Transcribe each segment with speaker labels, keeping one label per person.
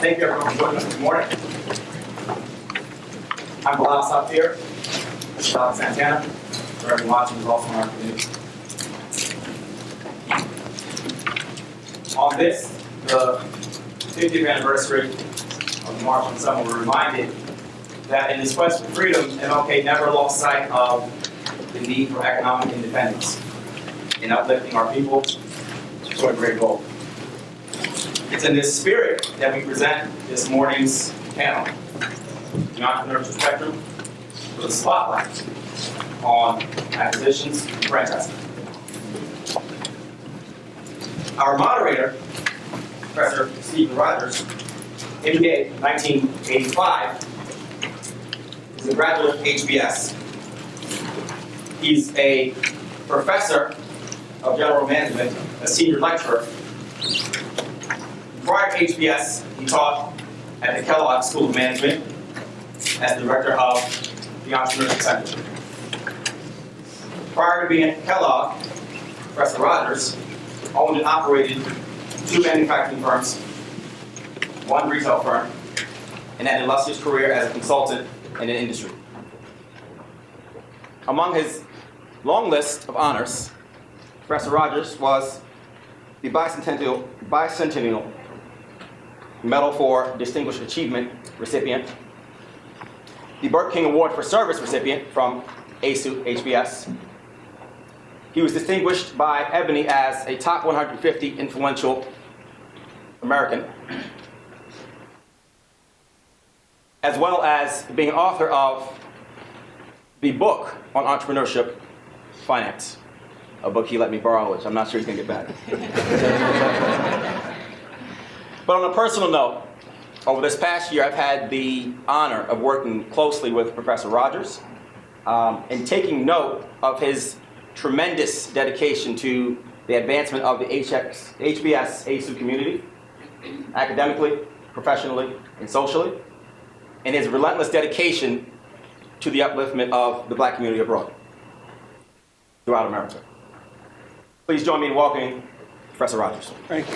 Speaker 1: Thank you everyone for joining us this morning. I'm Bilal Safir, Bilal Santana, for everyone watching who's also on our community. On this, the 50th anniversary of the March on Selma, we're reminded that in this quest for freedom, MLK never lost sight of the need for economic independence in uplifting our people to a great goal. It's in this spirit that we present this morning's panel, the Entrepreneurship Spectrum, with a spotlight on acquisitions and franchising. Our moderator, Professor Stephen Rogers, MBA 1985, is a graduate of HBS. He's a professor of general management, a senior lecturer. Prior to HBS, he taught at the Kellogg School of Management as the director of the Entrepreneurship Center. Prior to being at Kellogg, Professor Rogers owned and operated 2 manufacturing firms, 1 retail firm, and had an illustrious career as a consultant in the industry. Among his long list of honors, Professor Rogers was the Bicentennial Medal for Distinguished Achievement recipient, the Burt King Award for Service recipient from AASU HBS. He was distinguished by Ebony as a top 150 influential American, as well as being author of the book on entrepreneurship finance, a book he let me borrow, which I'm not sure he's going to get back. But on a personal note, over this past year, I've had the honor of working closely with Professor Rogers and taking note of his tremendous dedication to the advancement of the HBS AASU community, academically, professionally, and socially, and his relentless dedication to the upliftment of the Black community abroad, throughout America. Please join me in welcoming Professor Rogers.
Speaker 2: Thank you.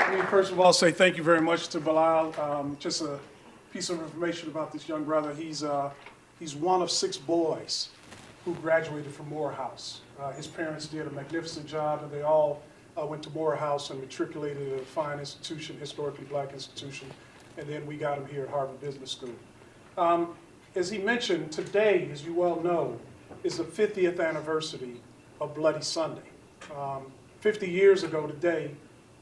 Speaker 2: Let me first of all say thank you very much to Bilal. Just a piece of information about this young brother. He's one of 6 boys who graduated from Morehouse. His parents did a magnificent job, and they all went to Morehouse and matriculated at a fine institution, historically Black institution, and then we got him here at Harvard Business School. As he mentioned, today, as you well know, is the 50th anniversary of Bloody Sunday. 50 years ago today,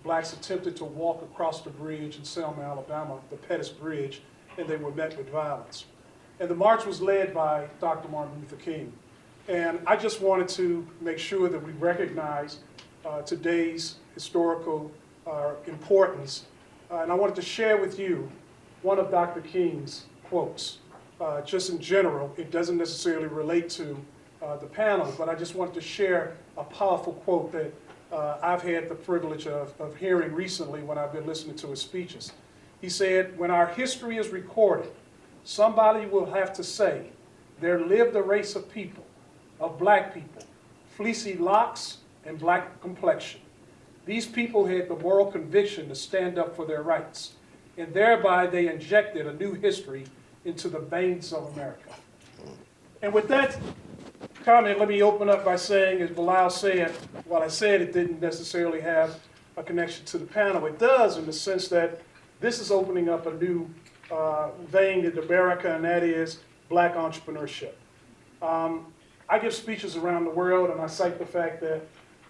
Speaker 2: Blacks attempted to walk across the bridge in Selma, Alabama, the Pettus Bridge, and they were met with violence. And the march was led by Dr. Martin Luther King. And I just wanted to make sure that we recognize today's historical importance. And I wanted to share with you one of Dr. King's quotes. Just in general, it doesn't necessarily relate to the panel, but I just wanted to share a powerful quote that I've had the privilege of hearing recently when I've been listening to his speeches. He said, "When our history is recorded, somebody will have to say, there lived a race of people, of Black people, fleecy locks and black complexion. These people had the moral conviction to stand up for their rights, and thereby they injected a new history into the veins of America." And with that comment, let me open up by saying, as Bilal said, while I said it didn't necessarily have a connection to the panel, it does in the sense that this is opening up a new vein in America, and that is Black entrepreneurship. I give speeches around the world, and I cite the fact that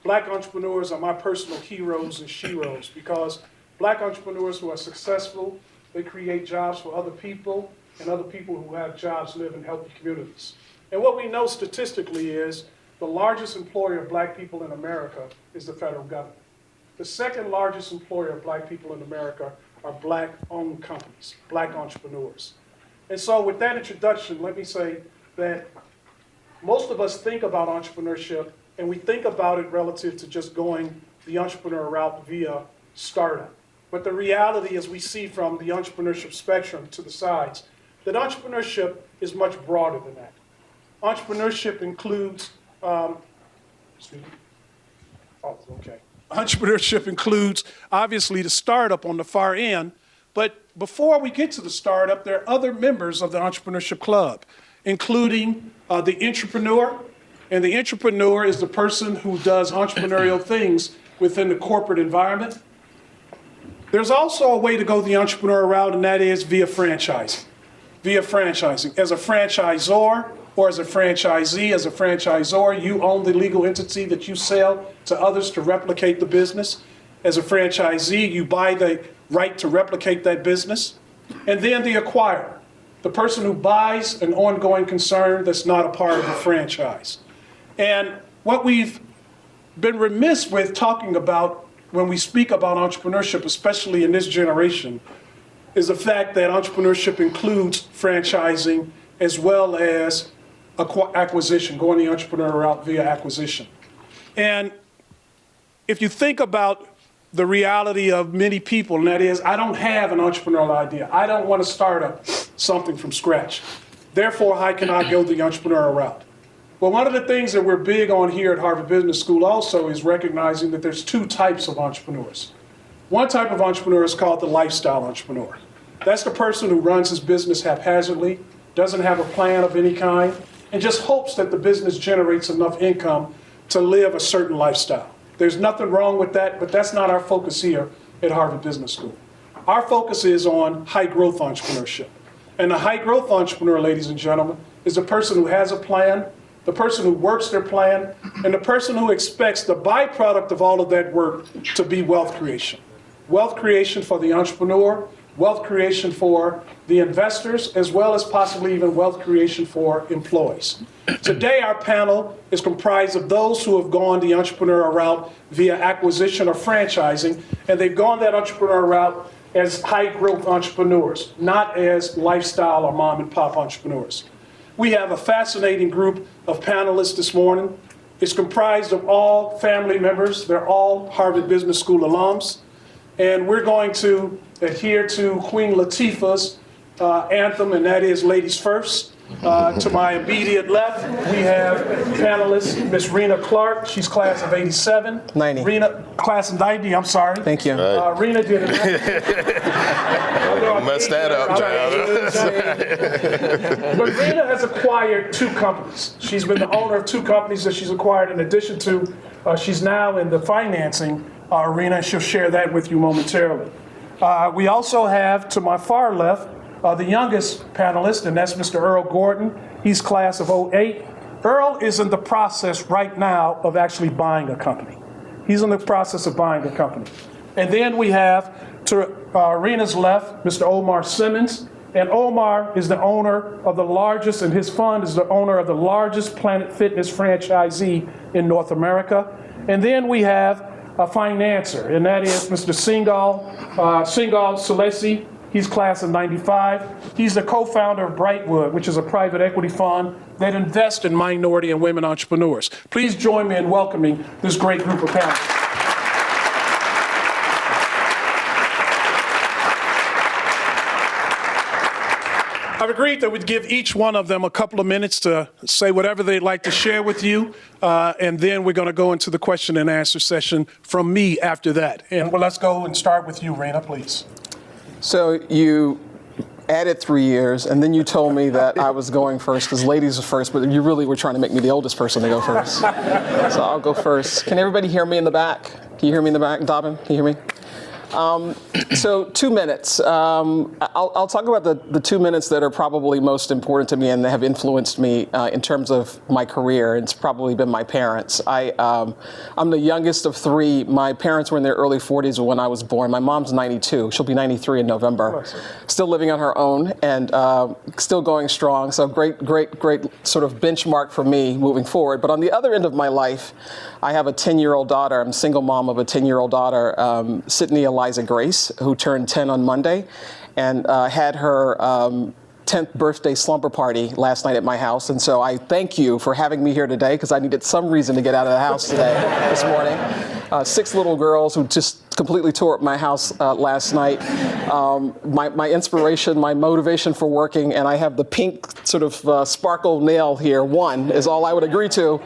Speaker 2: Black entrepreneurs are my personal heroes and sheroes, because Black entrepreneurs who are successful, they create jobs for other people, and other people who have jobs live in healthy communities. And what we know statistically is the largest employer of Black people in America is the federal government. The second largest employer of Black people in America are Black-owned companies, Black entrepreneurs. And so with that introduction, let me say that most of us think about entrepreneurship, and we think about it relative to just going the entrepreneur route via startup. But the reality, as we see from the entrepreneurship spectrum to the sides, that entrepreneurship is much broader than that. Entrepreneurship includes Excuse me? Oh, okay. Entrepreneurship includes, obviously, the startup on the far end, but before we get to the startup, there are other members of the Entrepreneurship Club, including the entrepreneur, and the entrepreneur is the person who does entrepreneurial things within the corporate environment. There's also a way to go the entrepreneur route, and that is via franchising. Via franchising. As a franchisor or as a franchisee, as a franchisor, you own the legal entity that you sell to others to replicate the business. As a franchisee, you buy the right to replicate that business. And then the acquirer, the person who buys an ongoing concern that's not a part of the franchise. And what we've been remiss with talking about when we speak about entrepreneurship, especially in this generation, is the fact that entrepreneurship includes franchising as well as acquisition, going the entrepreneur route via acquisition. And if you think about the reality of many people, and that is, I don't have an entrepreneurial idea. I don't want to start up something from scratch. Therefore, how can I go the entrepreneurial route? Well, one of the things that we're big on here at Harvard Business School also is recognizing that there's two types of entrepreneurs. One type of entrepreneur is called the lifestyle entrepreneur. That's the person who runs his business haphazardly, doesn't have a plan of any kind, and just hopes that the business generates enough income to live a certain lifestyle. There's nothing wrong with that, but that's not our focus here at Harvard Business School. Our focus is on high growth entrepreneurship. And the high growth entrepreneur, ladies and gentlemen, is the person who has a plan, the person who works their plan, and the person who expects the byproduct of all of that work to be wealth creation. Wealth creation for the entrepreneur, wealth creation for the investors, as well as possibly even wealth creation for employees. Today, our panel is comprised of those who have gone the entrepreneurial route via acquisition or franchising, and they've gone that entrepreneurial route as high-growth entrepreneurs, not as lifestyle or mom-and-pop entrepreneurs. We have a fascinating group of panelists this morning. It's comprised of all family members. They're all Harvard Business School alums. And we're going to adhere to Queen Latifah's anthem, and that is ladies first. To my immediate left, we have panelist Miss Reena Clark. She's class of 87.
Speaker 3: 90.
Speaker 2: Reena, class of 90, I'm sorry.
Speaker 3: Thank you.
Speaker 2: Reena did it.
Speaker 4: Don't mess that up, child.
Speaker 2: But Reena has acquired two companies. She's been the owner of two companies that she's acquired in addition to, she's now in the financing arena, and she'll share that with you momentarily. We also have, to my far left, the youngest panelist, and that's Mr. Earl Gordon. He's class of 08. Earl is in the process right now of actually buying a company. He's in the process of buying a company. And then we have, to Reena's left, Mr. Omar Simmons. And Omar is the owner of the largest, and his fund is the owner of the largest Planet Fitness franchisee in North America. And then we have a financer, and that is Mr. Singal Salesi. He's class of 95. He's the co-founder of Brightwood, which is a private equity fund that invests in minority and women entrepreneurs. Please join me in welcoming this great group of panelists. I've agreed that we'd give each one of them a couple of minutes to say whatever they'd like to share with you, and then we're going to go into the question and answer session from me after that. And well, let's go and start with you, Reena, please.
Speaker 3: So you added 3 years, and then you told me that I was going first because ladies are first, but you really were trying to make me the oldest person to go first. So I'll go first. Can everybody hear me in the back? Can you hear me in the back? Dobbin, can you hear me? So 2 minutes. I'll talk about the 2 minutes that are probably most important to me and that have influenced me in terms of my career. It's probably been my parents. I'm the youngest of three. My parents were in their early 40s when I was born. My mom's 92. She'll be 93 in November. Still living on her own and still going strong. So great sort of benchmark for me moving forward. But on the other end of my life, I have a 10-year-old daughter. I'm a single mom of a 10-year-old daughter, Sydney Eliza Grace, who turned 10 on Monday, and had her 10th birthday slumber party last night at my house. And so I thank you for having me here today, because I needed some reason to get out of the house today, this morning. 6 little girls who just completely tore up my house last night. My inspiration, my motivation for working, and I have the pink sort of sparkle nail here, 1 is all I would agree to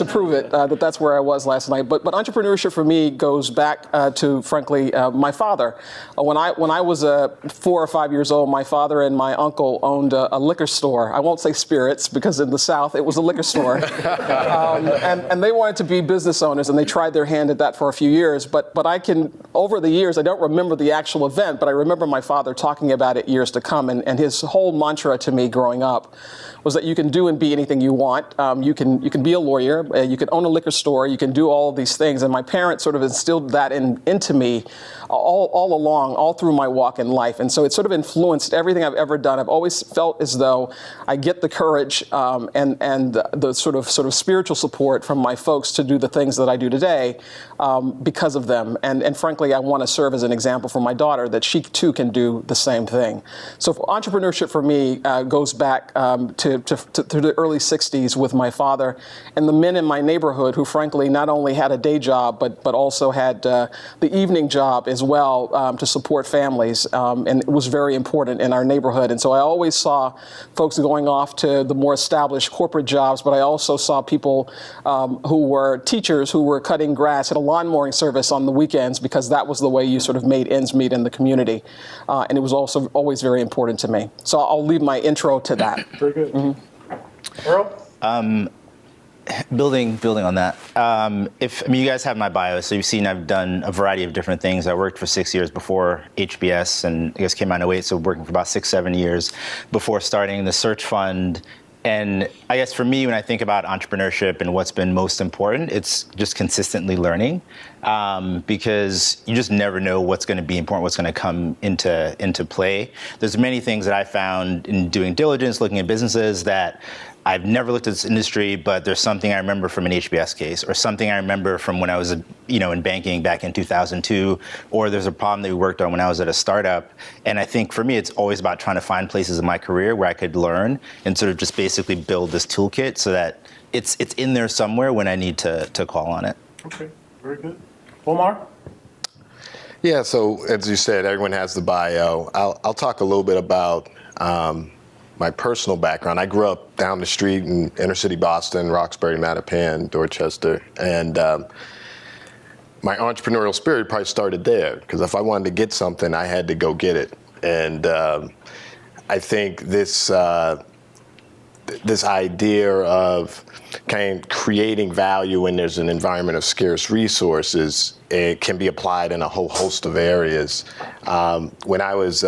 Speaker 3: prove it, that's where I was last night. But entrepreneurship for me goes back to, frankly, my father. When I was 4 or 5 years old, my father and my uncle owned a liquor store. I won't say spirits, because in the South it was a liquor store. And they wanted to be business owners, and they tried their hand at that for a few years. But I can, over the years, I don't remember the actual event, but I remember my father talking about it years to come. And his whole mantra to me growing up was that you can do and be anything you want. You can be a lawyer, you can own a liquor store, you can do all of these things. And my parents sort of instilled that into me all along, all through my walk in life. And so it sort of influenced everything I've ever done. I've always felt as though I get the courage and the sort of spiritual support from my folks to do the things that I do today because of them. And frankly, I want to serve as an example for my daughter that she too can do the same thing. So entrepreneurship for me goes back to the early 60s with my father and the men in my neighborhood who frankly not only had a day job but also had the evening job as well to support families, and it was very important in our neighborhood. And so I always saw folks going off to the more established corporate jobs, but I also saw people who were teachers who were cutting grass at a lawn mowing service on the weekends, because that was the way you sort of made ends meet in the community. And it was also always very important to me. So I'll leave my intro to that.
Speaker 2: Very good. Mm-hmm. Earl?
Speaker 5: Building on that, you guys have my bio, so you've seen I've done a variety of different things. I worked for 6 years before HBS, and I guess came out in 08, so working for about 6-7 years before starting the search fund. And I guess for me, when I think about entrepreneurship and what's been most important, it's just consistently learning, because you just never know what's going to be important, what's going to come into play. There's many things that I found in doing diligence, looking at businesses, that I've never looked at this industry, but there's something I remember from an HBS case, or something I remember from when I was, in banking back in 2002, or there's a problem that we worked on when I was at a startup. And I think for me, it's always about trying to find places in my career where I could learn and sort of just basically build this toolkit so that it's in there somewhere when I need to call on it.
Speaker 2: Okay, very good. Omar?
Speaker 4: Yeah, so as you said, everyone has the bio. I'll talk a little bit about my personal background. I grew up down the street in inner city Boston, Roxbury, Mattapan, Dorchester, and my entrepreneurial spirit probably started there, because if I wanted to get something, I had to go get it. And I think this idea of kind of creating value when there's an environment of scarce resources, it can be applied in a whole host of areas. When I was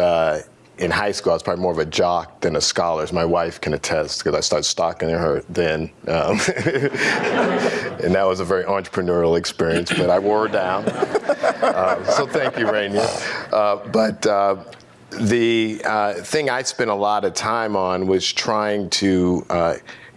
Speaker 4: in high school, I was probably more of a jock than a scholar, as my wife can attest, because I started stalking her then. And that was a very entrepreneurial experience, but I wore her down. So thank you, Reena. But the thing I spent a lot of time on was trying to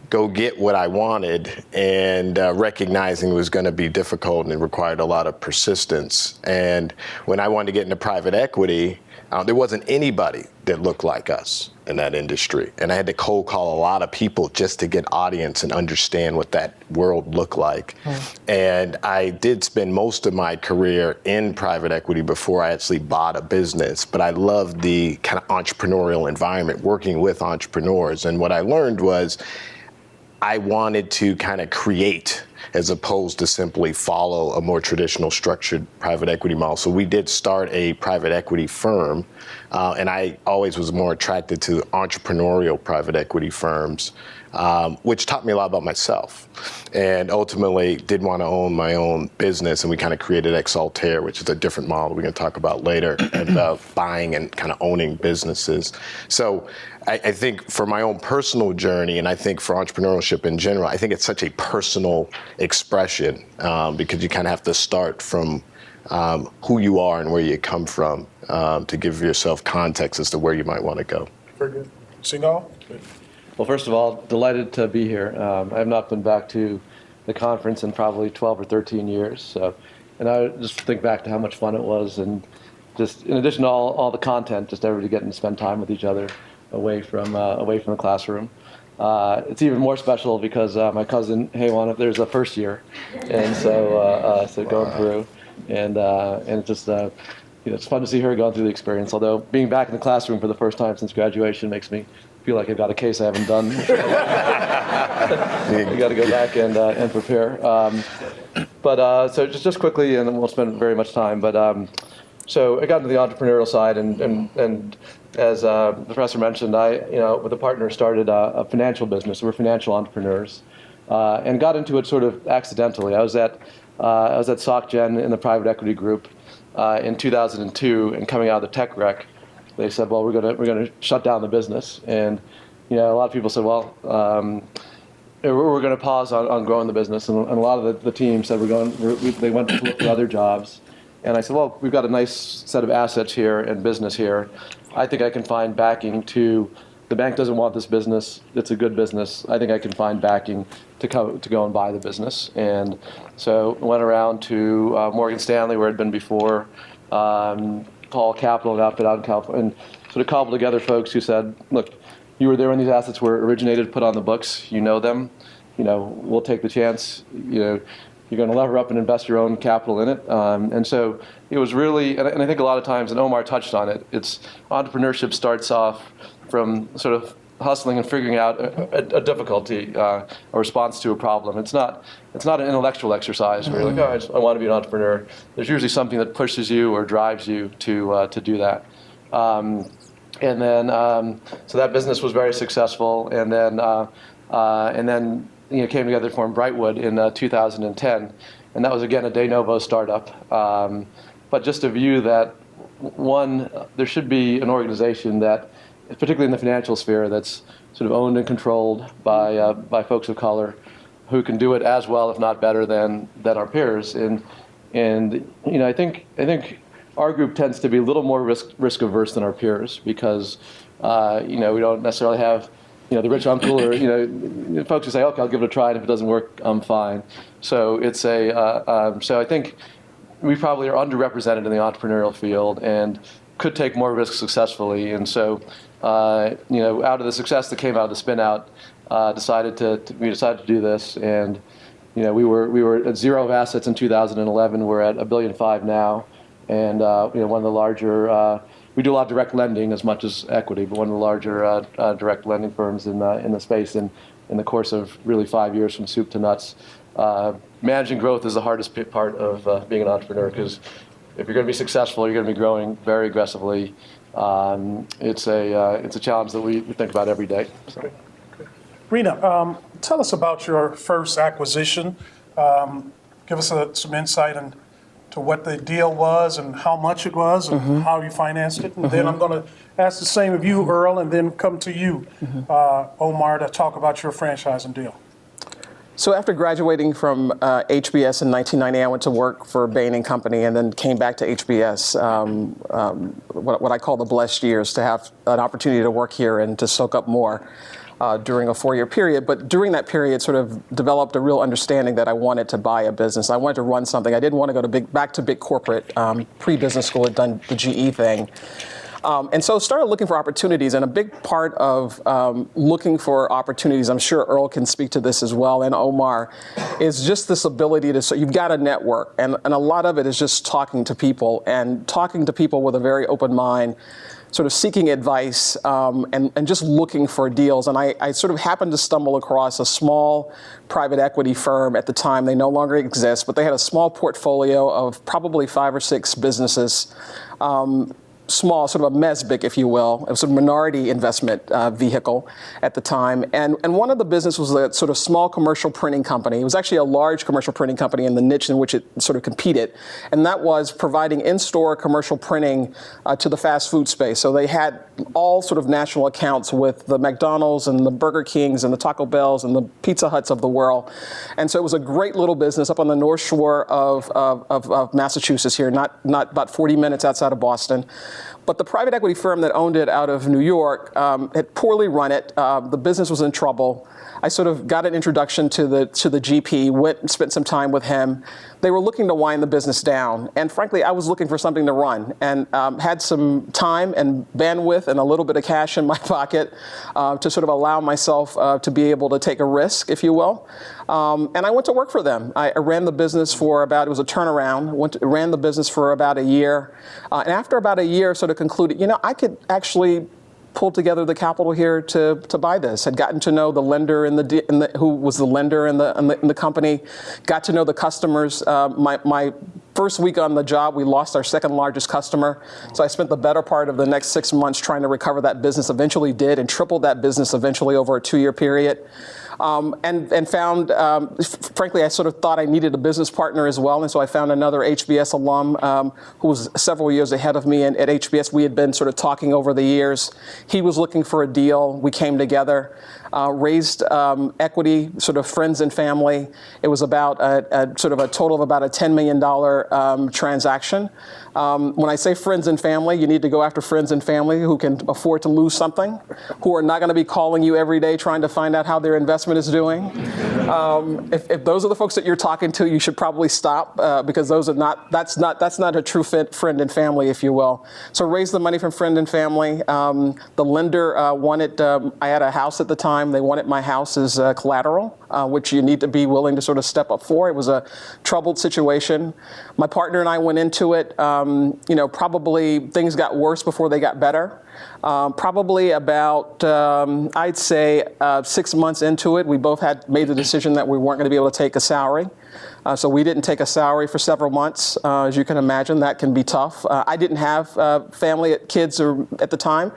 Speaker 4: go get what I wanted, and recognizing it was going to be difficult and it required a lot of persistence. And when I wanted to get into private equity, there wasn't anybody that looked like us in that industry. And I had to cold call a lot of people just to get audience and understand what that world looked like. And I did spend most of my career in private equity before I actually bought a business. But I loved the kind of entrepreneurial environment, working with entrepreneurs. And what I learned was I wanted to kind of create, as opposed to simply follow a more traditional structured private equity model. So we did start a private equity firm, and I always was more attracted to entrepreneurial private equity firms, which taught me a lot about myself. And ultimately did want to own my own business, and we kind of created Exaltair, which is a different model we're going to talk about later, about buying and kind of owning businesses. So I think for my own personal journey, and I think for entrepreneurship in general, I think it's such a personal expression, because you kind of have to start from who you are and where you come from to give yourself context as to where you might want to go.
Speaker 2: Very good. Singal?
Speaker 6: Well, first of all, delighted to be here. I have not been back to the conference in probably 12 or 13 years. So, and I just think back to how much fun it was, and just in addition to all the content, just everybody getting to spend time with each other away from the classroom. It's even more special because my cousin Haywan, there's a first year, and so going through, and it's just it's fun to see her going through the experience. Although being back in the classroom for the first time since graduation makes me feel like I've got a case I haven't done. I got to go back and prepare. So just quickly, and we won't spend very much time. But so I got into the entrepreneurial side, and as the professor mentioned, I with a partner started a financial business. We're financial entrepreneurs, and got into it sort of accidentally. I was at SocGen in the private equity group in 2002, and coming out of the tech rec, they said, well, we're gonna shut down the business. And a lot of people said, well, we're going to pause on growing the business. And a lot of the team said they went to look for other jobs. And I said, well, we've got a nice set of assets here and business here. I think I can find backing the bank doesn't want this business. It's a good business. I think I can find backing to go and buy the business. And so I went around to Morgan Stanley, where I'd been before, Paul Capital, an outfit out in California, and sort of cobbled together folks who said, look, you were there when these assets were originated, put on the books, you know them, we'll take the chance, you're going to lever up and invest your own capital in it. And so it was really, and I think a lot of times, and Omar touched on it, it's entrepreneurship starts off from sort of hustling and figuring out a difficulty, a response to a problem. It's not an intellectual exercise where you're like, I want to be an entrepreneur. There's usually something that pushes you or drives you to do that. And then, so that business was very successful, and then came together to form Brightwood in 2010, and that was again a de novo startup. But just a view that one, there should be an organization that, particularly in the financial sphere, that's sort of owned and controlled by folks of color, who can do it as well, if not better, than our peers. And I think our group tends to be a little more risk averse than our peers because we don't necessarily have the rich uncle or folks who say, okay, I'll give it a try, and if it doesn't work, I'm fine. So it's so I think we probably are underrepresented in the entrepreneurial field and could take more risks successfully. And so out of the success that came out of the spin out, we decided to do this. And we were at zero of assets in 2011. We're at $1.5 billion now. And one of the larger, we do a lot of direct lending as much as equity, but one of the larger direct lending firms in the space. And in the course of really 5 years from soup to nuts, managing growth is the hardest part of being an entrepreneur, because if you're going to be successful, you're going to be growing very aggressively. It's a challenge that we think about every day. So.
Speaker 2: Reena, tell us about your first acquisition. Give us some insight into what the deal was and how much it was and how you financed it. And then I'm going to ask the same of you, Earl, and then come to you, Omar, to talk about your franchising deal.
Speaker 3: So after graduating from HBS in 1990, I went to work for Bain & Company and then came back to HBS, what I call the blessed years, to have an opportunity to work here and to soak up more during a 4-year period. But during that period, sort of developed a real understanding that I wanted to buy a business. I wanted to run something. I didn't want to go back to big corporate. Pre-business school, had done the GE thing. And so started looking for opportunities, and a big part of looking for opportunities, I'm sure Earl can speak to this as well, and Omar, is just this ability so you've got a network, and a lot of it is just talking to people with a very open mind, sort of seeking advice and just looking for deals. And I sort of happened to stumble across a small private equity firm at the time. They no longer exist, but they had a small portfolio of probably 5 or 6 businesses. Small, sort of a MESBIC, if you will. It was a minority investment vehicle at the time. And one of the business was a sort of small commercial printing company. It was actually a large commercial printing company in the niche in which it sort of competed. And that was providing in-store commercial printing to the fast food space. So they had all sort of national accounts with the McDonald's and the Burger Kings and the Taco Bells and the Pizza Huts of the world. And so it was a great little business up on the North Shore of Massachusetts here, not about 40 minutes outside of Boston. But the private equity firm that owned it out of New York had poorly run it. The business was in trouble. I sort of got an introduction to the GP, went and spent some time with him. They were looking to wind the business down. And frankly, I was looking for something to run and had some time and bandwidth and a little bit of cash in my pocket to sort of allow myself to be able to take a risk, if you will. And I went to work for them. I ran the business for about, it was a turnaround, ran the business for about a year. And after about a year, sort of concluded, I could actually pulled together the capital here to buy this. Had gotten to know the lender who was the lender in the company. Got to know the customers. My first week on the job, we lost our second largest customer. So I spent the better part of the next 6 months trying to recover that business. Eventually did, and tripled that business eventually over a 2-year period. And found, frankly, I sort of thought I needed a business partner as well. And so I found another HBS alum who was several years ahead of me. And at HBS, we had been sort of talking over the years. He was looking for a deal. We came together, raised equity, sort of friends and family. It was about sort of a total of about a $10 million transaction. When I say friends and family, you need to go after friends and family who can afford to lose something, who are not going to be calling you every day trying to find out how their investment is doing. If those are the folks that you're talking to, you should probably stop because that's not a true friend and family, if you will. So raise the money from friend and family. The lender wanted, I had a house at the time, they wanted my house as collateral, which you need to be willing to sort of step up for. It was a troubled situation. My partner and I went into it. Probably things got worse before they got better. Probably about, I'd say, 6 months into it, we both had made the decision that we weren't going to be able to take a salary. So we didn't take a salary for several months. As you can imagine, that can be tough. I didn't have family, kids at the time.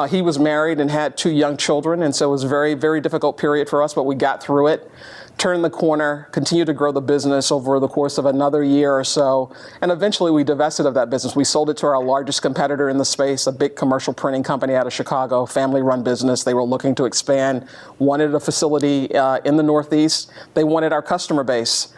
Speaker 3: He was married and had 2 young children, and so it was a very, very difficult period for us, but we got through it. Turned the corner, continued to grow the business over the course of another year or so, and eventually we divested of that business. We sold it to our largest competitor in the space, a big commercial printing company out of Chicago, family-run business. They were looking to expand, wanted a facility in the Northeast. They wanted our customer base.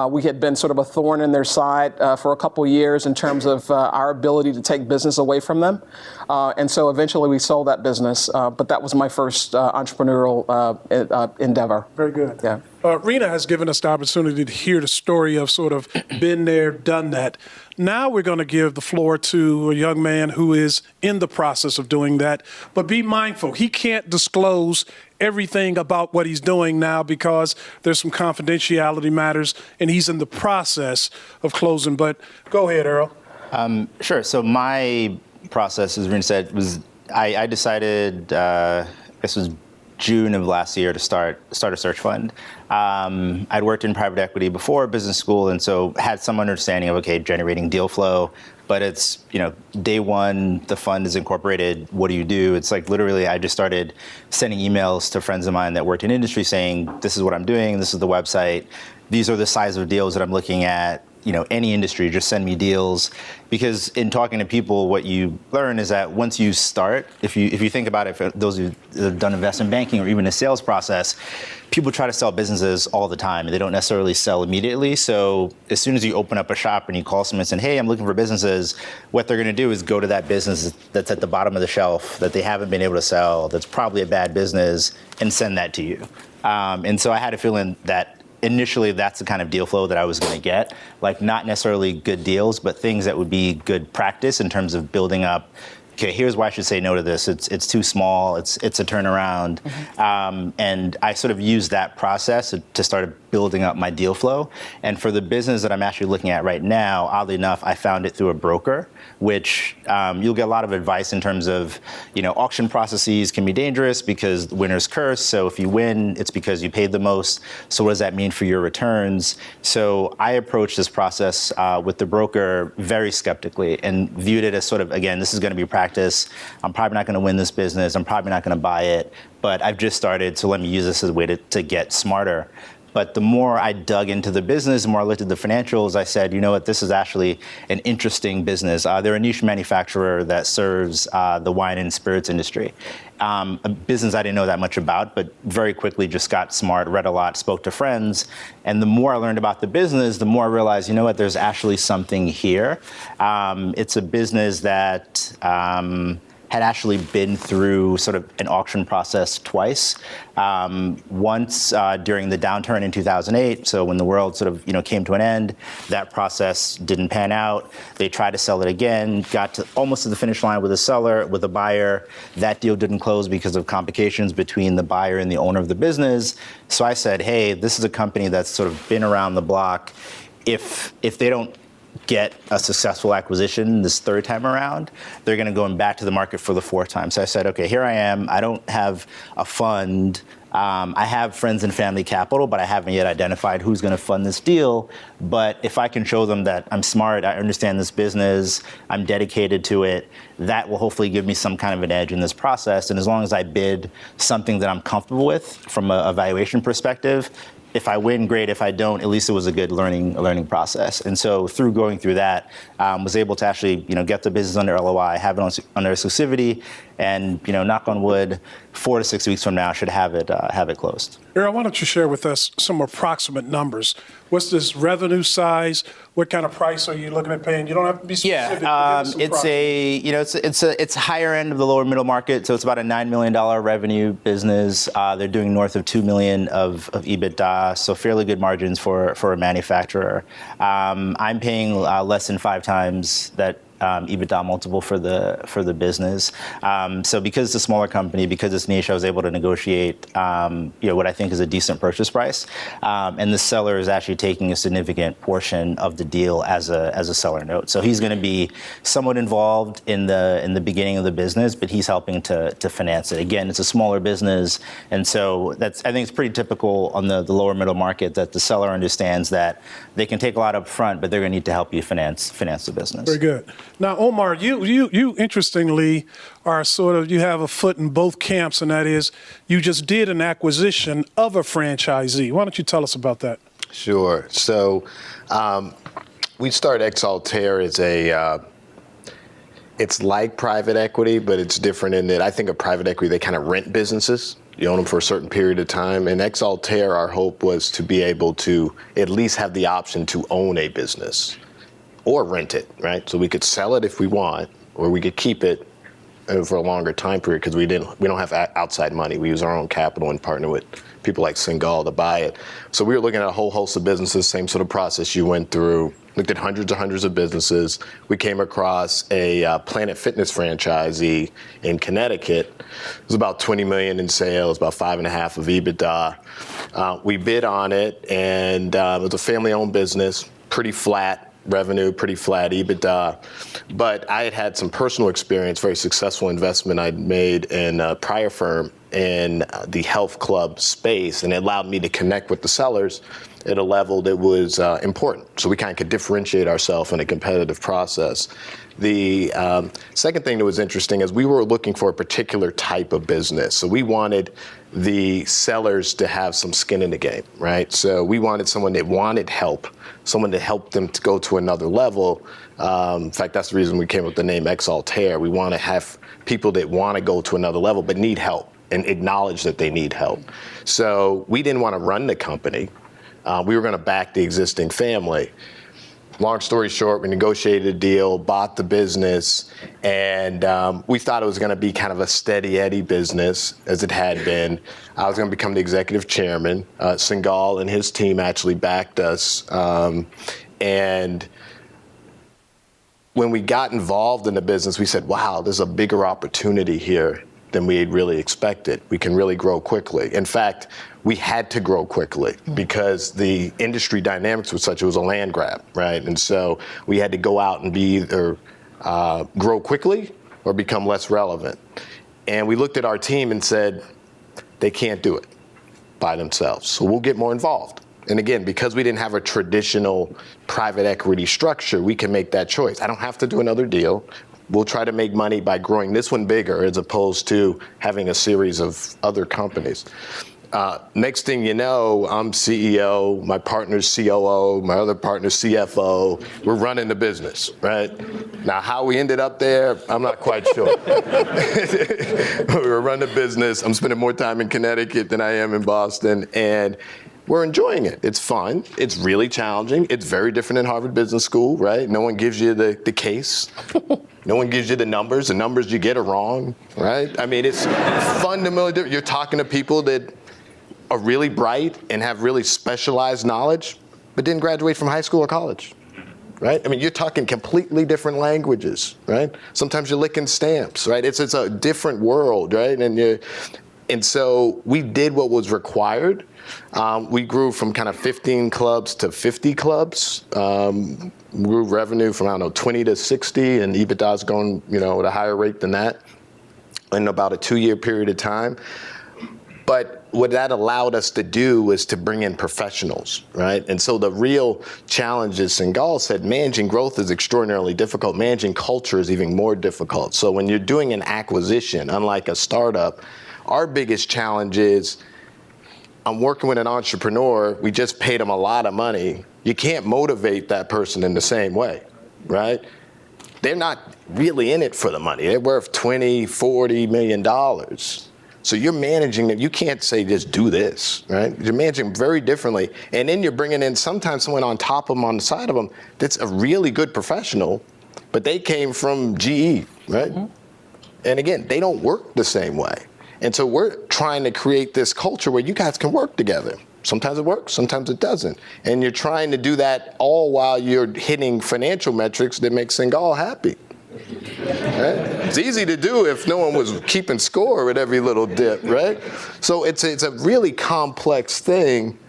Speaker 3: We had been sort of a thorn in their side for a couple years in terms of our ability to take business away from them. And so eventually we sold that business, but that was my first entrepreneurial endeavor.
Speaker 2: Very good.
Speaker 3: Yeah.
Speaker 2: Reena has given us the opportunity to hear the story of sort of been there, done that. Now we're going to give the floor to a young man who is in the process of doing that. But be mindful, he can't disclose everything about what he's doing now because there's some confidentiality matters, and he's in the process of closing. But go ahead, Earl.
Speaker 5: Sure. So my process, as Reena said, was I decided, this was June of last year, to start a search fund. I'd worked in private equity before, business school, and so had some understanding of, generating deal flow. But it's, day one, the fund is incorporated. What do you do? It's like literally I just started sending emails to friends of mine that worked in industry saying, this is what I'm doing, this is the website, these are the size of deals that I'm looking at. Any industry, just send me deals. Because in talking to people, what you learn is that once you start, if you think about it, for those who have done investment banking or even a sales process, people try to sell businesses all the time. They don't necessarily sell immediately. So as soon as you open up a shop and you call someone and say, hey, I'm looking for businesses, what they're going to do is go to that business that's at the bottom of the shelf that they haven't been able to sell, that's probably a bad business, and send that to you. And so I had a feeling that initially that's the kind of deal flow that I was going to get, like not necessarily good deals, but things that would be good practice in terms of building up. Okay, here's why I should say no to this. It's too small. It's a turnaround. Mm-hmm. And I sort of used that process to start building up my deal flow. And for the business that I'm actually looking at right now, oddly enough, I found it through a broker, which you'll get a lot of advice in terms of, auction processes can be dangerous because the winner's curse. So if you win, it's because you paid the most. So what does that mean for your returns? So I approached this process with the broker very skeptically and viewed it as sort of, again, this is going to be practice. I'm probably not going to win this business. I'm probably not going to buy it, but I've just started, so let me use this as a way to get smarter. But the more I dug into the business, the more I looked at the financials, I said, you know what, this is actually an interesting business. They're a niche manufacturer that serves the wine and spirits industry. A business I didn't know that much about, but very quickly just got smart, read a lot, spoke to friends. And the more I learned about the business, the more I realized, you know what, there's actually something here. It's a business that had actually been through sort of an auction process twice. Once during the downturn in 2008, so when the world sort of came to an end, that process didn't pan out. They tried to sell it again, got to almost to the finish line with a seller, with a buyer. That deal didn't close because of complications between the buyer and the owner of the business. So I said, hey, this is a company that's sort of been around the block. If they don't get a successful acquisition this third time around, they're going to go back to the market for the fourth time. So I said, okay, here I am. I don't have a fund. I have friends and family capital, but I haven't yet identified who's going to fund this deal. But if I can show them that I'm smart, I understand this business, I'm dedicated to it, that will hopefully give me some kind of an edge in this process. And as long as I bid something that I'm comfortable with from a valuation perspective, if I win, great. If I don't, at least it was a good learning process. And so through going through that, was able to actually get the business under LOI, have it under exclusivity, and knock on wood, 4 to 6 weeks from now should have it closed.
Speaker 2: Earl, why don't you share with us some approximate numbers? What's this revenue size? What kind of price are you looking at paying? You don't have to be specific.
Speaker 5: It's higher end of the lower middle market, so it's about a $9 million revenue business. They're doing north of $2 million of EBITDA, so fairly good margins for a manufacturer. I'm paying less than 5 times that EBITDA multiple for the business. So because it's a smaller company, because it's niche, I was able to negotiate what I think is a decent purchase price. And the seller is actually taking a significant portion of the deal as a seller note. So he's going to be somewhat involved in the beginning of the business, but he's helping to finance it. Again, it's a smaller business, and so I think it's pretty typical on the lower middle market that the seller understands that they can take a lot up front, but they're going to need to help you finance the business.
Speaker 2: Very good. Now, Omar, you interestingly are you have a foot in both camps, and that is you just did an acquisition of a franchisee. Why don't you tell us about that?
Speaker 4: Sure. So we started Exaltair as it's like private equity, but it's different in that I think of private equity, they kind of rent businesses. You own them for a certain period of time. And Exaltair, our hope was to be able to at least have the option to own a business or rent it, right? So we could sell it if we want, or we could keep it for a longer time period because we don't have outside money. We use our own capital and partner with people like Singal to buy it. So we were looking at a whole host of businesses, same sort of process you went through, looked at hundreds of businesses. We came across a Planet Fitness franchisee in Connecticut. It was about 20 million in sales, about 5.5 of EBITDA. We bid on it, and it was a family-owned business, pretty flat revenue, pretty flat EBITDA. But I had some personal experience, very successful investment I'd made in a prior firm in the health club space, and it allowed me to connect with the sellers at a level that was important. So we kind of could differentiate ourselves in a competitive process. The second thing that was interesting is we were looking for a particular type of business. So we wanted the sellers to have some skin in the game, right? So we wanted someone that wanted help, someone to help them to go to another level. In fact, that's the reason we came up with the name Exaltair. We want to have people that want to go to another level but need help and acknowledge that they need help. So we didn't want to run the company. We were going to back the existing family. Long story short, we negotiated a deal, bought the business, and we thought it was going to be kind of a steady Eddie business, as it had been. I was going to become the executive chairman. Singal and his team actually backed us. And when we got involved in the business, we said, wow, there's a bigger opportunity here than we had really expected. We can really grow quickly. In fact, we had to grow quickly because the industry dynamics was such, it was a land grab, right? And so we had to go out and be either grow quickly or become less relevant. And we looked at our team and said, they can't do it by themselves, so we'll get more involved. And again, because we didn't have a traditional private equity structure, we can make that choice. I don't have to do another deal. We'll try to make money by growing this one bigger as opposed to having a series of other companies. Next thing you know, I'm CEO, my partner's COO, my other partner's CFO. We're running the business, right? Now, how we ended up there, I'm not quite sure. We were running the business. I'm spending more time in Connecticut than I am in Boston, and we're enjoying it. It's fun. It's really challenging. It's very different than Harvard Business School, right? No one gives you the case. No one gives you the numbers. The numbers you get are wrong, right? I mean, it's fundamentally different. You're talking to people that are really bright and have really specialized knowledge, but didn't graduate from high school or college, right? I mean, you're talking completely different languages, right? Sometimes you're licking stamps, right? It's a different world, right? And so we did what was required. We grew from kind of 15 clubs to 50 clubs. Grew revenue from, 20 to 60, and EBITDA's going, at a higher rate than that in about a 2-year period of time. But what that allowed us to do was to bring in professionals, right? And so the real challenge, as Singal said, managing growth is extraordinarily difficult. Managing culture is even more difficult. So when you're doing an acquisition, unlike a startup, our biggest challenge is I'm working with an entrepreneur. We just paid them a lot of money. You can't motivate that person in the same way, right? They're not really in it for the money. They're worth $20, $40 million. So you're managing them. You can't say just do this, right? You're managing them very differently. And then you're bringing in sometimes someone on top of them, on the side of them, that's a really good professional, but they came from GE, right? Mm-hmm. And again, they don't work the same way. And so we're trying to create this culture where you guys can work together. Sometimes it works, sometimes it doesn't. And you're trying to do that all while you're hitting financial metrics that make Singal happy. Right? It's easy to do if no one was keeping score with every little dip, right? So it's a really complex thing.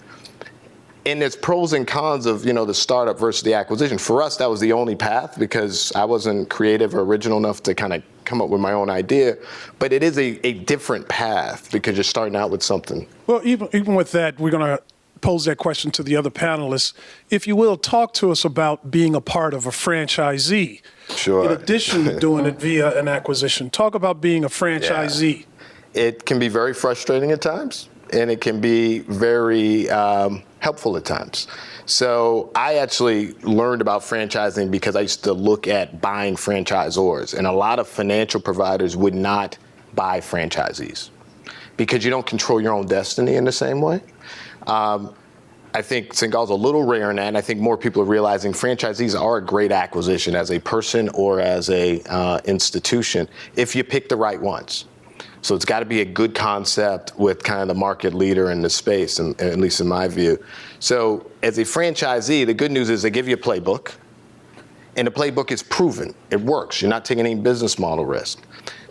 Speaker 4: And there's pros and cons of, the startup versus the acquisition. For us, that was the only path because I wasn't creative or original enough to kind of come up with my own idea. But it is a different path because you're starting out with something.
Speaker 2: Well, even with that, we're going to pose that question to the other panelists. If you will, talk to us about being a part of a franchisee.
Speaker 4: Sure.
Speaker 2: In addition to doing it via an acquisition, talk about being a franchisee.
Speaker 4: Yeah. It can be very frustrating at times, and it can be very helpful at times. So I actually learned about franchising because I used to look at buying franchisors, and a lot of financial providers would not buy franchisees because you don't control your own destiny in the same way. I think Singal's a little rare in that, and I think more people are realizing franchisees are a great acquisition as a person or as a institution if you pick the right ones. So it's got to be a good concept with kind of the market leader in the space, and at least in my view. So as a franchisee, the good news is they give you a playbook, and the playbook is proven. It works. You're not taking any business model risk.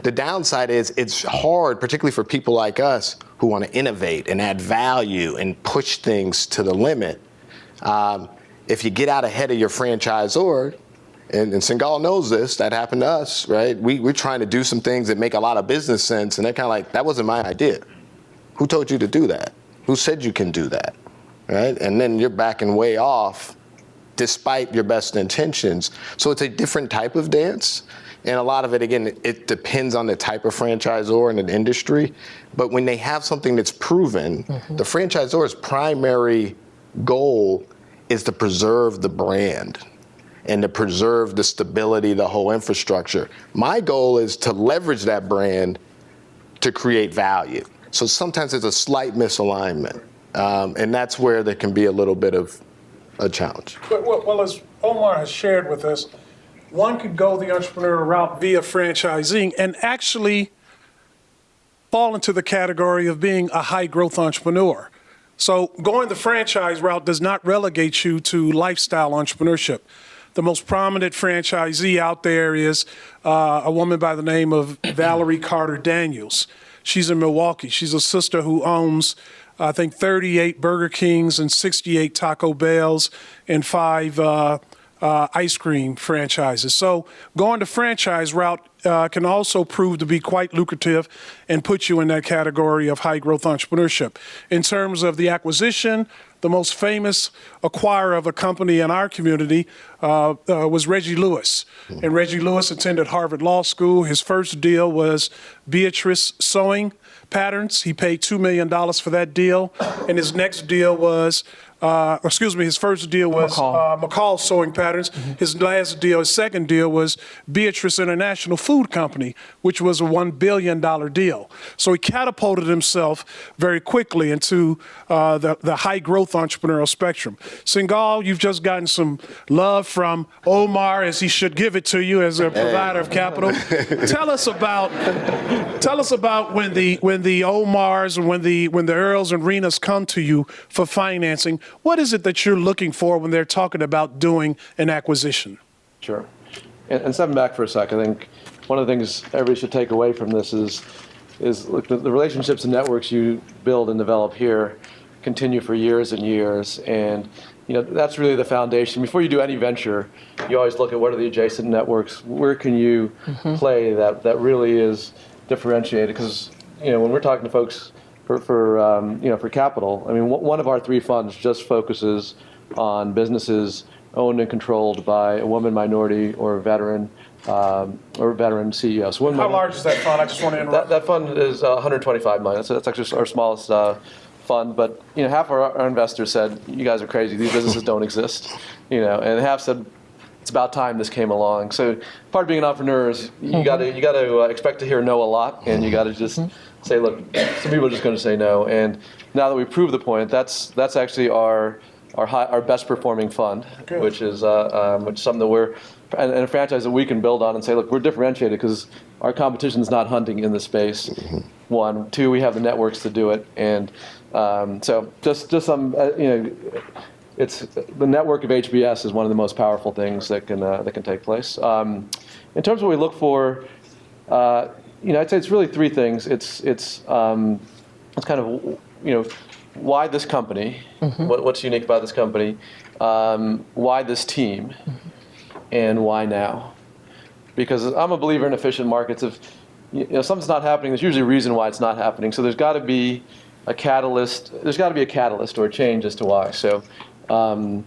Speaker 4: The downside is it's hard, particularly for people like us who want to innovate and add value and push things to the limit. If you get out ahead of your franchisor, and Singal knows this, that happened to us, right? We're trying to do some things that make a lot of business sense, and they're kind of like, that wasn't my idea. Who told you to do that? Who said you can do that, right? And then you're backing way off despite your best intentions. So it's a different type of dance. And a lot of it, again, it depends on the type of franchisor and the industry. But when they have something that's proven, the franchisor's primary goal is to preserve the brand and to preserve the stability, the whole infrastructure. My goal is to leverage that brand to create value. So sometimes there's a slight misalignment. And that's where there can be a little bit of a challenge.
Speaker 2: Well, as Omar has shared with us, one could go the entrepreneurial route via franchising and actually fall into the category of being a high growth entrepreneur. So going the franchise route does not relegate you to lifestyle entrepreneurship. The most prominent franchisee out there is a woman by the name of Valerie Carter Daniels. She's in Milwaukee. She's a sister who owns, I think, 38 Burger Kings and 68 Taco Bells and 5 ice cream franchises. So going the franchise route can also prove to be quite lucrative and put you in that category of high growth entrepreneurship. In terms of the acquisition, the most famous acquirer of a company in our community was Reggie Lewis. And Reggie Lewis attended Harvard Law School. His first deal was Beatrice Sewing, Patterns. He paid $2 million for that deal. And his next deal was, his first deal was McCall Sewing Patterns. His last deal, his second deal was Beatrice International Food Company, which was a $1 billion deal. So he catapulted himself very quickly into the high growth entrepreneurial spectrum. Singal, you've just gotten some love from Omar, as he should give it to you as a provider of capital. Tell us about when the Omars and when the Earls and Reenas come to you for financing. What is it that you're looking for when they're talking about doing an acquisition?
Speaker 6: Sure. And stepping back for a sec, I think one of the things everybody should take away from this is look, the relationships and networks you build and develop here continue for years and years. And that's really the foundation. Before you do any venture, you always look at what are the adjacent networks, where can you play that really is differentiated. Because when we're talking to folks for capital, I mean, one of our 3 funds just focuses on businesses owned and controlled by a woman, minority, or veteran CEO. So
Speaker 2: How large is that fund? I just want to interrupt.
Speaker 6: That fund is $125 million. So that's actually our smallest fund. But half our investors said, "You guys are crazy. These businesses don't exist." And half said, "It's about time this came along." So part of being an entrepreneur is you got to expect to hear no a lot, and you got to just say, look, some people are just going to say no. And now that we proved the point, that's actually our best performing fund, which is something that we're and a franchise that we can build on and say, look, we're differentiated because our competition is not hunting in the space. 1, 2, we have the networks to do it, and so just some it's the network of HBS is one of the most powerful things that can take place. In terms of what we look for, I'd say it's really 3 things. It's kind of why this company, what's unique about this company, why this team, and why now. Because I'm a believer in efficient markets. If something's not happening, there's usually a reason why it's not happening. So there's got to be a catalyst. There's got to be a catalyst or a change as to why. So I'll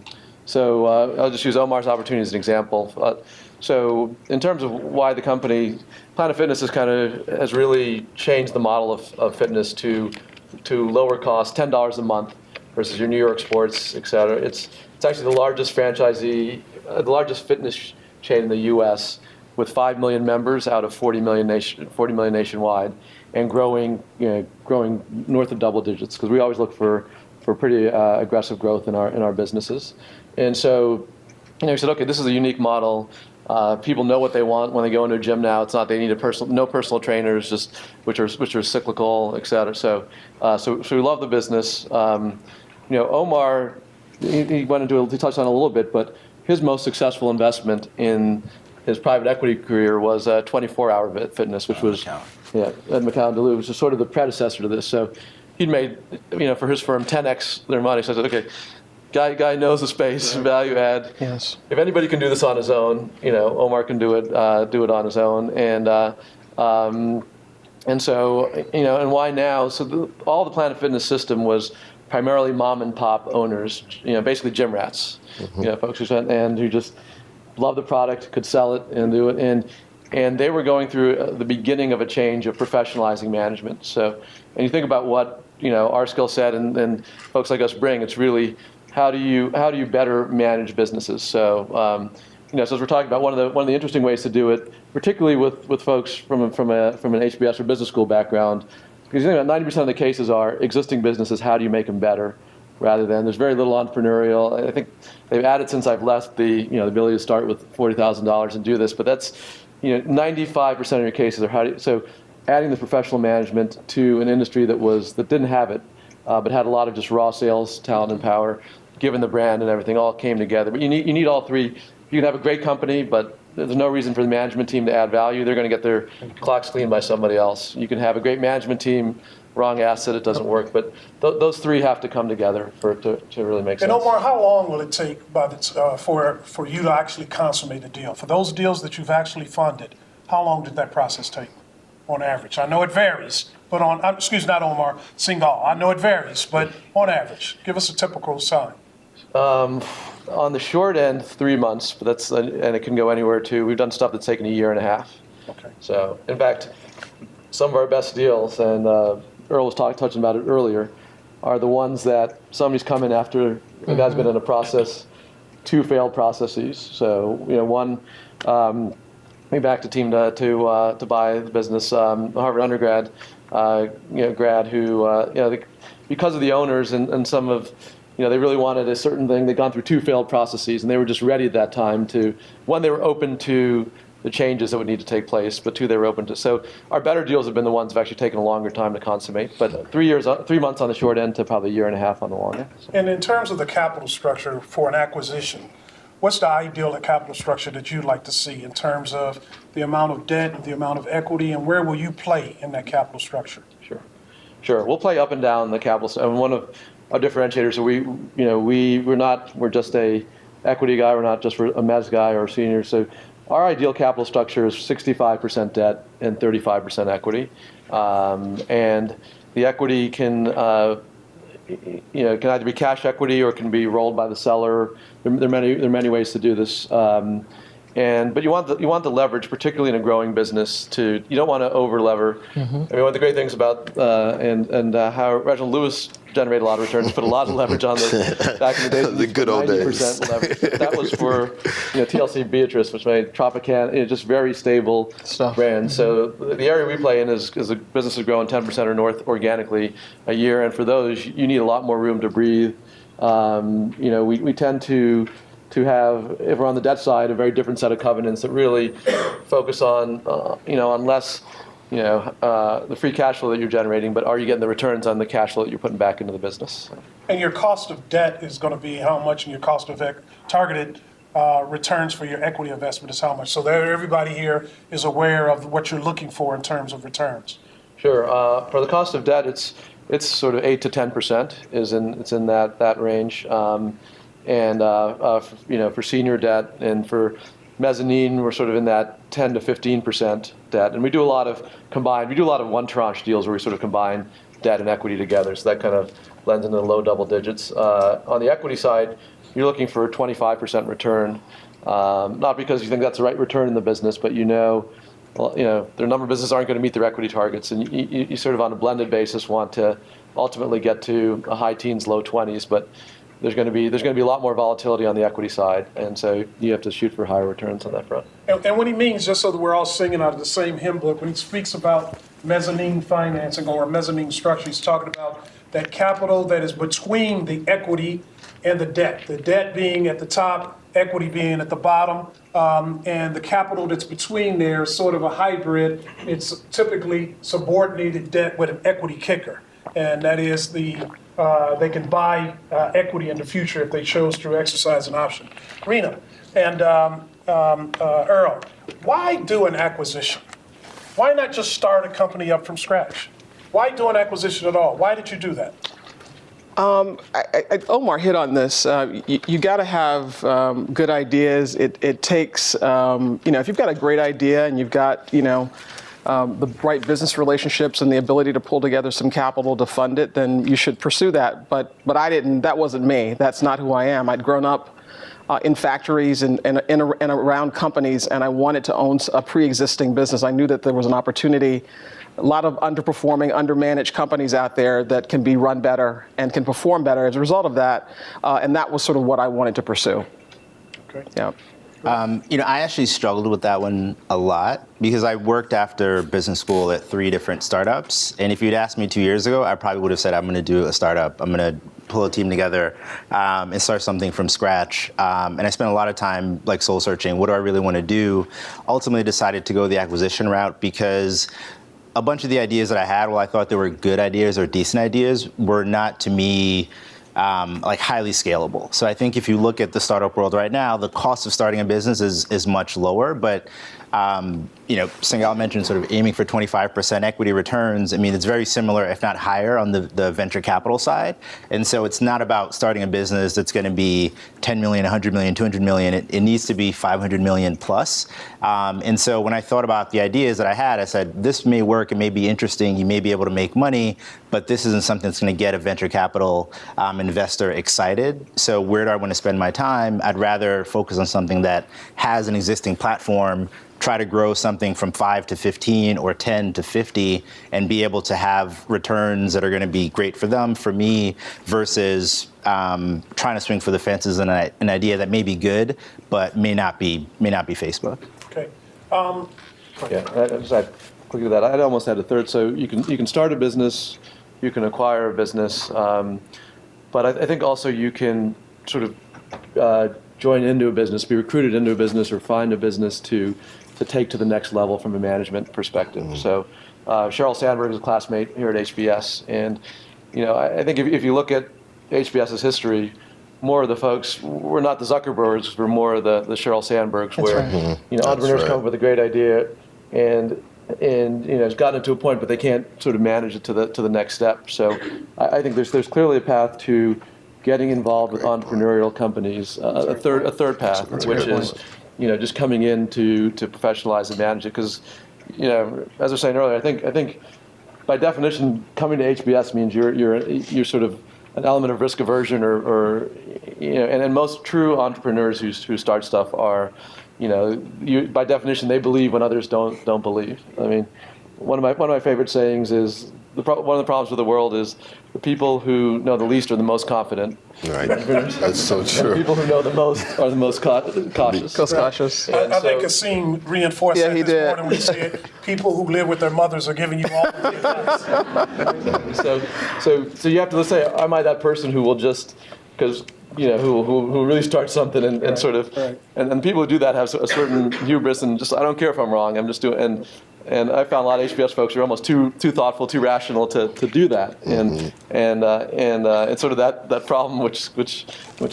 Speaker 6: just use Omar's opportunity as an example. So in terms of why the company, Planet Fitness has really changed the model of fitness to lower cost, $10 a month versus your New York Sports, et cetera. It's actually the largest franchisee, the largest fitness chain in the U.S. with 5 million members out of 40 million nationwide, and growing north of double digits, because we always look for pretty aggressive growth in our businesses. And so, we said, okay, this is a unique model. People know what they want when they go into a gym now. It's not they need no personal trainers, just which are cyclical, et cetera. So we love the business. Omar, he touched on it a little bit, but his most successful investment in his private equity career was 24-Hour Fitness, which was at McCown Duluth, which is sort of the predecessor to this. So he'd made, for his firm, 10x their money. So I said, okay, guy knows the space, value add.
Speaker 3: Yes.
Speaker 6: If anybody can do this on his own, Omar can do it on his own. And so, and why now? So all the Planet Fitness system was primarily mom and pop owners, basically gym rats, folks who just loved the product, could sell it and do it. And they were going through the beginning of a change of professionalizing management. So, and you think about what, our skill set and folks like us bring, it's really how do you better manage businesses? So, so as we're talking about, one of the interesting ways to do it, particularly with folks from an HBS or business school background, because you think about 90% of the cases are existing businesses, how do you make them better? Rather than, there's very little entrepreneurial. I think they've added since I've left the ability to start with $40,000 and do this, but that's 95% of your cases are so adding the professional management to an industry that didn't have it, but had a lot of just raw sales talent and power, given the brand and everything, all came together. But you need all 3. You can have a great company, but there's no reason for the management team to add value. They're going to get their clocks cleaned by somebody else. You can have a great management team, wrong asset, it doesn't work. But those 3 have to come together for it to really make sense.
Speaker 2: And Omar, how long will it take for you to actually consummate a deal? For those deals that you've actually funded, how long did that process take on average? I know it varies, but not Omar, Singal. I know it varies, but on average, give us a typical time.
Speaker 6: On the short end, 3 months, but and it can go anywhere too. We've done stuff that's taken a year and a half.
Speaker 2: Okay.
Speaker 6: So, in fact, some of our best deals, and Earl was touching about it earlier, are the ones that somebody's come in after the guy's been in a process, 2 failed processes. So, one, we backed a team to buy the business, a Harvard undergrad, grad who, because of the owners and some of, they really wanted a certain thing. They'd gone through 2 failed processes, and they were just ready at that time to, one, they were open to the changes that would need to take place, but 2, they were open to. So our better deals have been the ones that have actually taken a longer time to consummate, but 3 months on the short end to probably 1.5 years on the long end. So.
Speaker 2: And in terms of the capital structure for an acquisition, what's the ideal capital structure that you'd like to see in terms of the amount of debt and the amount of equity, and where will you play in that capital structure?
Speaker 6: Sure. We'll play up and down the capital. And one of our differentiators, so we're just a equity guy. We're not just a mezz guy or a senior. So our ideal capital structure is 65% debt and 35% equity. And the equity can either be cash equity or can be rolled by the seller. There are many ways to do this. But you want the leverage, particularly in a growing business. You don't want to over lever. I mean, one of the great things about how Reginald Lewis generated a lot of returns, put a lot of leverage on those back in the days.
Speaker 4: The good old days.
Speaker 6: 90% leverage. That was for TLC Beatrice, which made Tropicana, just very stable brands. So the area we play in is the business is growing 10% or north organically a year, and for those you need a lot more room to breathe. We tend to have, if we're on the debt side, a very different set of covenants that really focus on, on less, the free cash flow that you're generating, but are you getting the returns on the cash flow that you're putting back into the business?
Speaker 2: And your cost of debt is going to be how much, and your cost of targeted returns for your equity investment is how much. So everybody here is aware of what you're looking for in terms of returns.
Speaker 6: Sure. For the cost of debt, it's sort of 8 to 10%. It's in that range. For senior debt and for mezzanine, we're sort of in that 10 to 15% debt. And we do a lot of one tranche deals where we sort of combine debt and equity together. So that kind of blends into the low double digits. On the equity side, you're looking for a 25% return, not because you think that's the right return in the business, but there are a number of businesses aren't going to meet their equity targets, and you sort of on a blended basis want to ultimately get to a high teens, low 20s, but there's going to be a lot more volatility on the equity side, and so you have to shoot for higher returns on that front.
Speaker 2: And what he means, just so that we're all singing out of the same hymn book, when he speaks about mezzanine financing or mezzanine structure, he's talking about that capital that is between the equity and the debt. The debt being at the top, equity being at the bottom, and the capital that's between there is sort of a hybrid. It's typically subordinated debt with an equity kicker, and that is they can buy equity in the future if they chose to exercise an option. Reena and Earl, why do an acquisition? Why not just start a company up from scratch? Why do an acquisition at all? Why did you do that?
Speaker 3: Omar hit on this. You got to have good ideas. It takes, if you've got a great idea and you've got, the right business relationships and the ability to pull together some capital to fund it, then you should pursue that. But I didn't. That wasn't me. That's not who I am. I'd grown up in factories and around companies, and I wanted to own a pre-existing business. I knew that there was an opportunity. A lot of underperforming, undermanaged companies out there that can be run better and can perform better as a result of that. And that was sort of what I wanted to pursue.
Speaker 2: Okay.
Speaker 3: Yeah.
Speaker 5: I actually struggled with that one a lot because I worked after business school at 3 different startups. And if you'd asked me 2 years ago, I probably would have said, I'm going to do a startup. I'm going to pull a team together and start something from scratch. And I spent a lot of time like soul searching. What do I really want to do? Ultimately decided to go the acquisition route because a bunch of the ideas that I had, while I thought they were good ideas or decent ideas, were not, to me, highly scalable. So I think if you look at the startup world right now, the cost of starting a business is much lower, but Singal mentioned sort of aiming for 25% equity returns. I mean, it's very similar, if not higher, on the venture capital side. And so it's not about starting a business that's going to be 10 million, 100 million, 200 million. It needs to be 500 million plus. And so when I thought about the ideas that I had, I said, this may work, it may be interesting, you may be able to make money, but this isn't something that's going to get a venture capital investor excited. So where do I want to spend my time? I'd rather focus on something that has an existing platform, try to grow something from 5 to 15 or 10 to 50 and be able to have returns that are going to be great for them, for me, versus trying to swing for the fences in an idea that may be good, but may not be Facebook.
Speaker 2: Okay.
Speaker 6: Just add quickly to that. I'd almost add a third. So you can start a business, you can acquire a business, but I think also you can sort of join into a business, be recruited into a business, or find a business to take to the next level from a management perspective. Mm-hmm. So Sheryl Sandberg is a classmate here at HBS, and I think if you look at HBS's history, more of the folks were not the Zuckerbergs, we're more of the Sheryl Sandbergs,
Speaker 3: That's
Speaker 6: where
Speaker 3: right.
Speaker 6: entrepreneurs come up with a great idea and it's gotten to a point, but they can't sort of manage it to the next step. So I think there's clearly a path to getting involved with entrepreneurial companies, a third path, which is just coming in to professionalize and manage it. Because as I was saying earlier, I think by definition, coming to HBS means you're sort of an element of risk aversion, or and most true entrepreneurs who start stuff are, by definition, they believe when others don't believe. I mean, one of my favorite sayings is one of the problems with the world is the people who know the least are the most confident.
Speaker 4: Right. That's so true.
Speaker 6: The people who know the most are the most cautious.
Speaker 3: Cautious.
Speaker 2: I think Asim reinforced that
Speaker 3: he
Speaker 2: this
Speaker 3: did.
Speaker 2: morning. We said people who live with their mothers are giving you all the advice.
Speaker 6: So you have to say, am I that person who will just, because who really starts something and sort of, and people who do that have a certain hubris and just, I don't care if I'm wrong, I'm just doing, and I found a lot of HBS folks who are almost too thoughtful, too rational to do that, and it's sort of that problem, which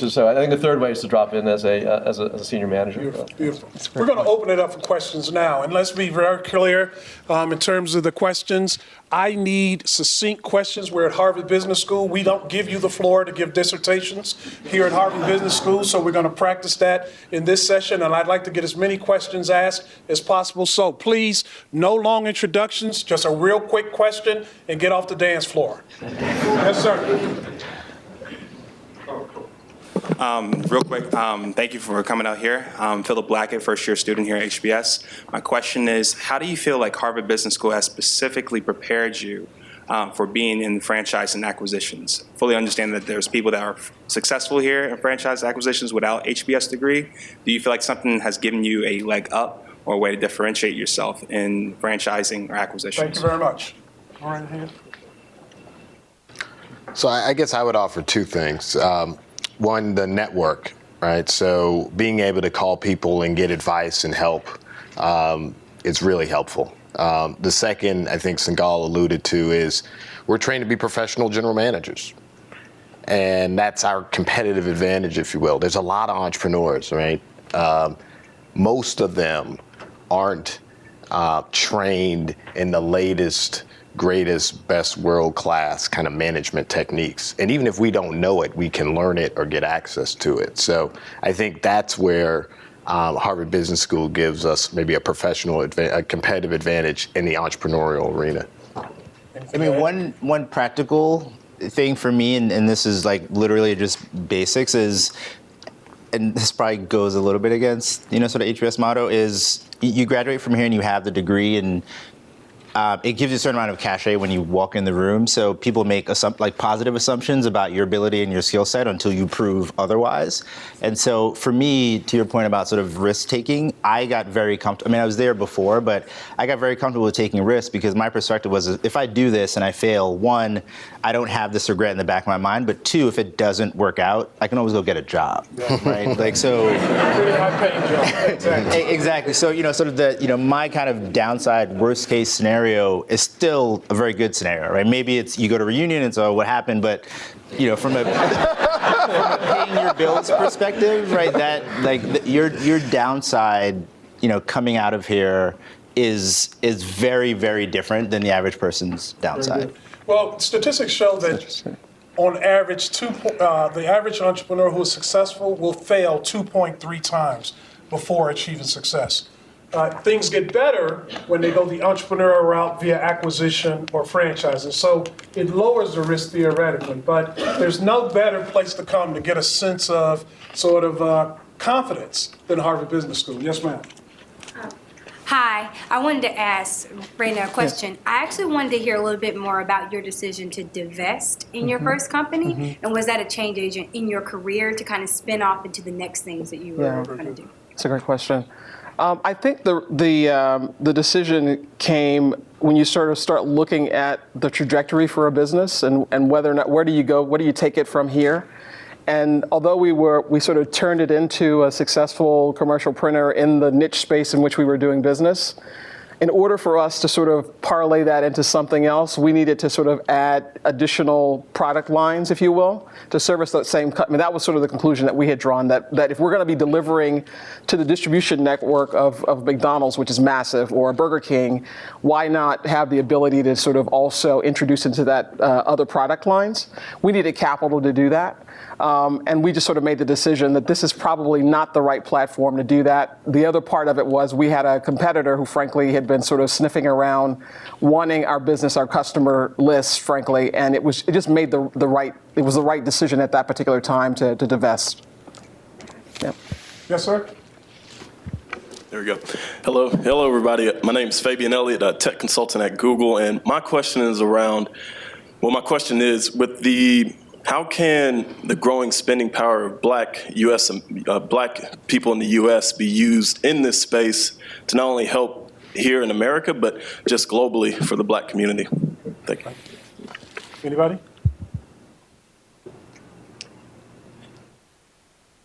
Speaker 6: is so. I think the third way is to drop in as a senior manager.
Speaker 2: Beautiful. We're going to open it up for questions now, and let's be very clear in terms of the questions. I need succinct questions. We're at Harvard Business School. We don't give you the floor to give dissertations here at Harvard Business School, so we're going to practice that in this session, and I'd like to get as many questions asked as possible. So please, no long introductions, just a real quick question, and get off the dance floor. Yes, sir.
Speaker 7: Real quick, thank you for coming out here. Philip Blackett, first-year student here at HBS. My question is, how do you feel like Harvard Business School has specifically prepared you for being in franchise and acquisitions? Fully understand that there's people that are successful here in franchise acquisitions without HBS degree. Do you feel like something has given you a leg up or a way to differentiate yourself in franchising or acquisitions?
Speaker 2: Thank you very much. All right, here.
Speaker 4: So I guess I would offer two things. One, the network, right? So being able to call people and get advice and help is really helpful. The second, I think Sangal alluded to, is we're trained to be professional general managers. And that's our competitive advantage, if you will. There's a lot of entrepreneurs, right? Most of them aren't trained in the latest, greatest, best world-class kind of management techniques. And even if we don't know it, we can learn it or get access to it. So I think that's where Harvard Business School gives us maybe a competitive advantage in the entrepreneurial arena.
Speaker 5: I mean, one practical thing for me, and this is like literally just basics, is, and this probably goes a little bit against, sort of HBS motto, is you graduate from here and you have the degree, and it gives you a certain amount of cachet when you walk in the room. So people make positive assumptions about your ability and your skill set until you prove otherwise. And so for me, to your point about sort of risk taking, I got very comfortable. I mean, I was there before, but I got very comfortable with taking risks because my perspective was, if I do this and I fail, one, I don't have this regret in the back of my mind, but two, if it doesn't work out, I can always go get a job, right? Like, so.
Speaker 2: Pretty high-paying job. Exactly.
Speaker 5: Exactly. So, sort of the, my kind of downside worst case scenario is still a very good scenario, right? Maybe it's you go to reunion and so what happened, but from a paying your bills perspective, right? That like your downside, coming out of here is very, very different than the average person's downside.
Speaker 2: Well, statistics show that on average, the average entrepreneur who is successful will fail 2.3 times before achieving success. Things get better when they go the entrepreneurial route via acquisition or franchising. So it lowers the risk theoretically, but there's no better place to come to get a sense of sort of confidence than Harvard Business School. Yes, ma'am.
Speaker 8: Hi, I wanted to ask Reena a question. I actually wanted to hear a little bit more about your decision to divest in your first company, and was that a change agent in your career to kind of spin off into the next things that you were going to do?
Speaker 3: That's a great question. I think the decision came when you sort of start looking at the trajectory for a business and whether or not, where do you go, where do you take it from here? And although we sort of turned it into a successful commercial printer in the niche space in which we were doing business, in order for us to sort of parlay that into something else, we needed to sort of add additional product lines, if you will, to service that same. I mean, that was sort of the conclusion that we had drawn, that if we're going to be delivering to the distribution network of McDonald's, which is massive, or Burger King, why not have the ability to sort of also introduce into that other product lines? We needed capital to do that. And we just sort of made the decision that this is probably not the right platform to do that. The other part of it was we had a competitor who, frankly, had been sort of sniffing around, wanting our business, our customer list, frankly, and it just made the right decision at that particular time to divest. Yeah.
Speaker 2: Yes, sir?
Speaker 9: There we go. Hello, everybody. My name is Fabian Elliott, a tech consultant at Google, and my question is how can the growing spending power of black people in the U.S. be used in this space to not only help here in America, but just globally for the black community? Thank you.
Speaker 2: Anybody?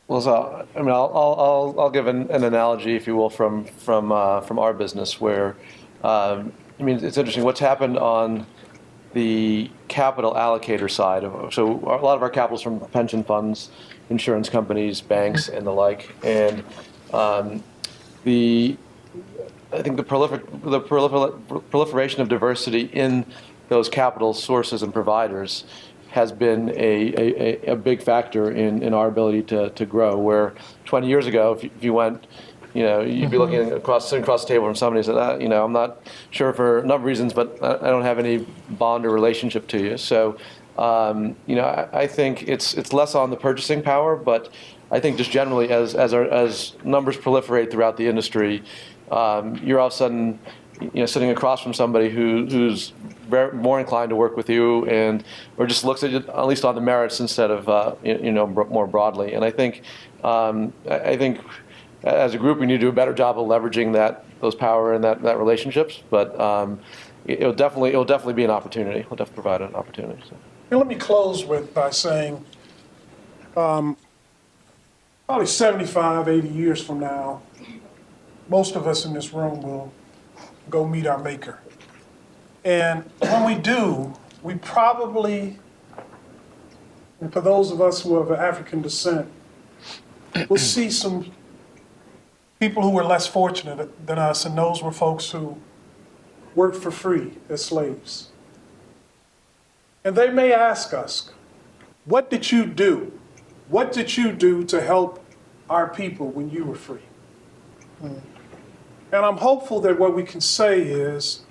Speaker 6: Well, so I mean, I'll give an analogy, if you will, from our business, where I mean, it's interesting what's happened on the capital allocator side. So a lot of our capital is from pension funds, insurance companies, banks, and the like. And I think the proliferation of diversity in those capital sources and providers has been a big factor in our ability to grow. Where 20 years ago, if you went, you'd be looking across the table from somebody who said, I'm not sure for a number of reasons, but I don't have any bond or relationship to you. So, I think it's less on the purchasing power, but I think just generally as numbers proliferate throughout the industry, you're all of a sudden, sitting across from somebody who's more inclined to work with you or just looks at it at least on the merits instead of more broadly. And I think as a group, we need to do a better job of leveraging those power and that relationships. But it'll definitely be an opportunity. It'll definitely provide an opportunity. So.
Speaker 2: And let me close by saying, probably 75, 80 years from now, most of us in this room will go meet our maker. And when we do, we probably, and for those of us who are of African descent, we'll see some people who were less fortunate than us, and those were folks who worked for free as slaves. And they may ask us, what did you do? What did you do to help our people when you were free? And I'm hopeful that what we can say is,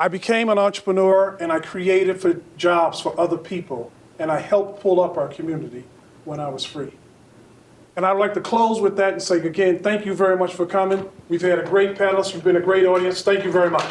Speaker 2: I became an entrepreneur and I created jobs for other people, and I helped pull up our community when I was free. And I'd like to close with that and say, again, thank you very much for coming. We've had a great panelist. We've been a great audience. Thank you very much.